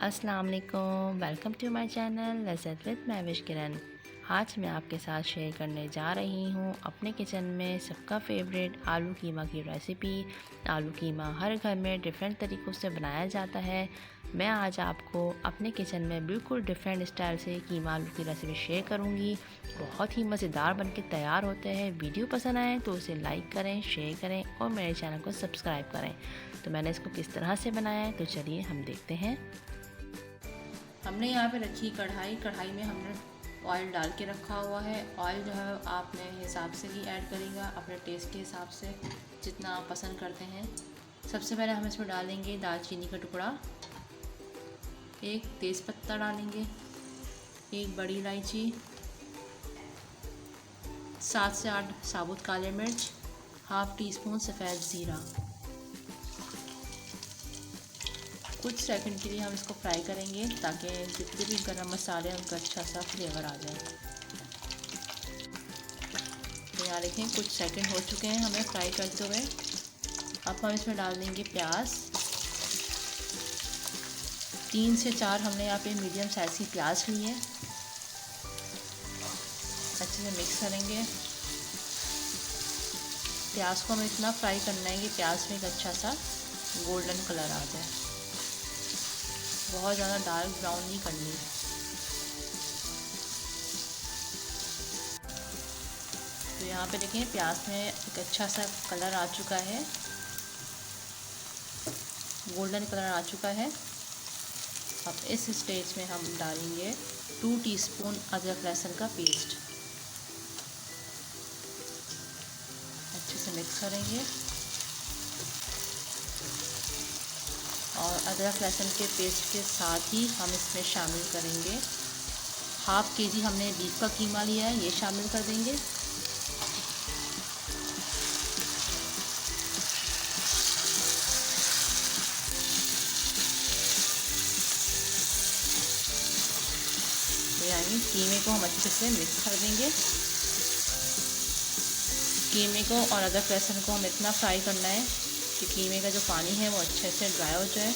अस्सलाम वालेकुम, welcome to my channel Lazzat with Mahwish Kiran. आज मैं आपके साथ शेयर करने जा रही हूँ अपने किचन में सबका फेवरेट आलू कीमा की रेसिपी। आलू कीमा हर घर में डिफरेंट तरीक़ों से बनाया जाता है। मैं आज आपको अपने किचन में बिल्कुल डिफरेंट स्टाइल से कीमा आलू की रेसिपी शेयर करूँगी। बहुत ही मज़ेदार बनके तैयार होते हैं। वीडियो पसंद आए तो उसे लाइक करें, शेयर करें और मेरे चैनल को सब्सक्राइब करें। तो मैंने इसको किस तरह से बनाया है तो चलिए हम देखते हैं। हमने यहाँ पे रखी कढ़ाई में हमने ऑयल डाल के रखा हुआ है। ऑयल जो है आप अपने हिसाब से ही ऐड करेगा, अपने टेस्ट के हिसाब से जितना आप पसंद करते हैं। सबसे पहले हम इसमें डालेंगे दालचीनी का टुकड़ा, एक तेज़पत्ता डालेंगे, एक बड़ी इलायची, 7 से 8 साबुत काले मिर्च, हाफ़ टी स्पून सफ़ेद ज़ीरा। कुछ सेकंड के लिए हम इसको फ्राई करेंगे ताकि जितने भी गरम मसाले हैं उनका अच्छा सा फ्लेवर आ जाए। तो यहाँ देखें कुछ सेकंड हो चुके हैं हमें फ्राई करते हुए। अब हम इसमें डाल देंगे प्याज। 3 से 4 हमने यहाँ पे मीडियम साइज़ की प्याज ली है। अच्छे से मिक्स करेंगे। प्याज को हमें इतना फ्राई करना है कि प्याज में एक अच्छा सा गोल्डन कलर आ जाए, बहुत ज़्यादा डार्क ब्राउन नहीं करनी। तो यहाँ पे देखें प्याज में एक अच्छा सा कलर आ चुका है, गोल्डन कलर आ चुका है। अब इस स्टेज में हम डालेंगे 2 टीस्पून अदरक लहसुन का पेस्ट। अच्छे से मिक्स करेंगे और अदरक लहसुन के पेस्ट के साथ ही हम इसमें शामिल करेंगे हाफ़ केजी हमने बीफ का कीमा लिया है, ये शामिल कर देंगे। तो यानी कीमे को हम अच्छे से मिक्स कर देंगे। कीमे को और अदरक लहसुन को हम इतना फ्राई करना है कि कीमे का जो पानी है वो अच्छे से ड्राई हो जाए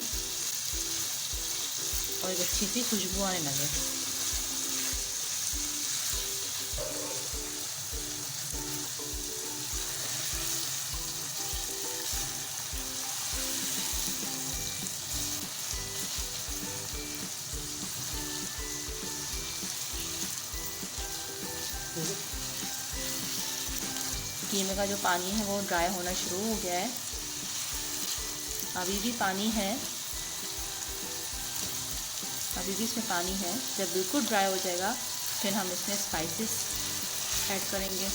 और एक अच्छी सी खुशबू आने लगे। कीमे का जो पानी है वो ड्राई होना शुरू हो गया है। अभी भी पानी है, अभी भी इसमें पानी है। जब बिल्कुल ड्राई हो जाएगा फिर हम इसमें स्पाइसेस ऐड करेंगे।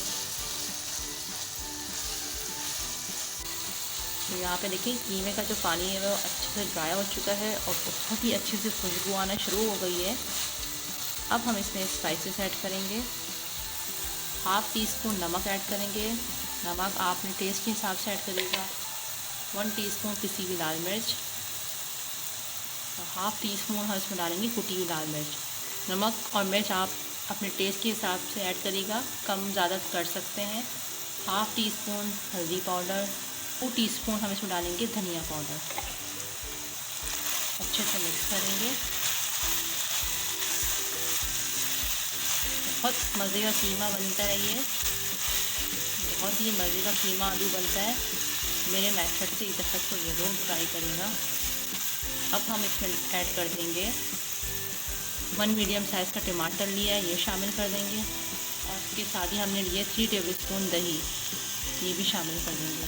तो यहाँ पे देखिए कीमे का जो पानी है वो अच्छे से ड्राई हो चुका है और बहुत ही अच्छे से खुशबू आना शुरू हो गई है। अब हम इसमें स्पाइसेस ऐड करेंगे। हाफ़ टी स्पून नमक ऐड करेंगे, नमक आपने टेस्ट के हिसाब से ऐड करिएगा। 1 टीस्पून पिसी हुई लाल मिर्च और हाफ़ टी स्पून हम इसमें डालेंगे कुटी हुई लाल मिर्च। नमक और मिर्च आप अपने टेस्ट के हिसाब से ऐड करिएगा, कम ज़्यादा कर सकते हैं। हाफ़ टी स्पून हल्दी पाउडर, 2 टीस्पून हम इसमें डालेंगे धनिया पाउडर। अच्छे से मिक्स करेंगे। बहुत मज़े का कीमा बनता है ये, बहुत ही मज़े का कीमा आलू बनता है। मेरे मेथड से इधर तक को ज़रूर ट्राई करेगा। अब हम इसमें ऐड कर देंगे 1 मीडियम साइज़ का टमाटर लिया है, ये शामिल कर देंगे और इसके साथ ही हमने लिए 3 टेबलस्पून दही, ये भी शामिल कर देंगे।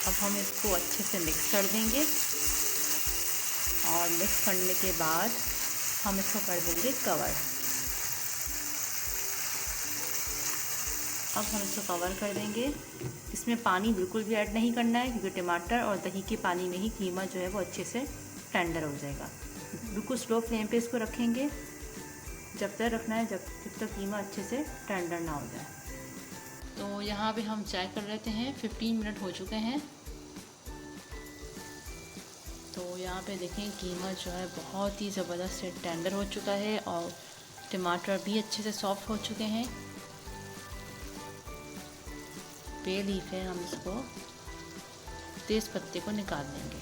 अब हम इसको अच्छे से मिक्स कर देंगे और मिक्स करने के बाद हम इसको कर देंगे कवर। अब हम इसको कवर कर देंगे। इसमें पानी बिल्कुल भी ऐड नहीं करना है क्योंकि टमाटर और दही के पानी में ही कीमा जो है वो अच्छे से टेंडर हो जाएगा। बिल्कुल स्लो फ्लेम पे इसको रखेंगे, जब तक रखना है जब तक कीमा अच्छे से टेंडर ना हो जाए। तो यहाँ पे हम चेक कर लेते हैं, 15 मिनट हो चुके हैं। तो यहाँ पे देखें कीमा जो है बहुत ही ज़बरदस्त से टेंडर हो चुका है और टमाटर भी अच्छे से सॉफ्ट हो चुके हैं। पे लीफ है, हम इसको तेज़ पत्ते को निकाल देंगे।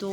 2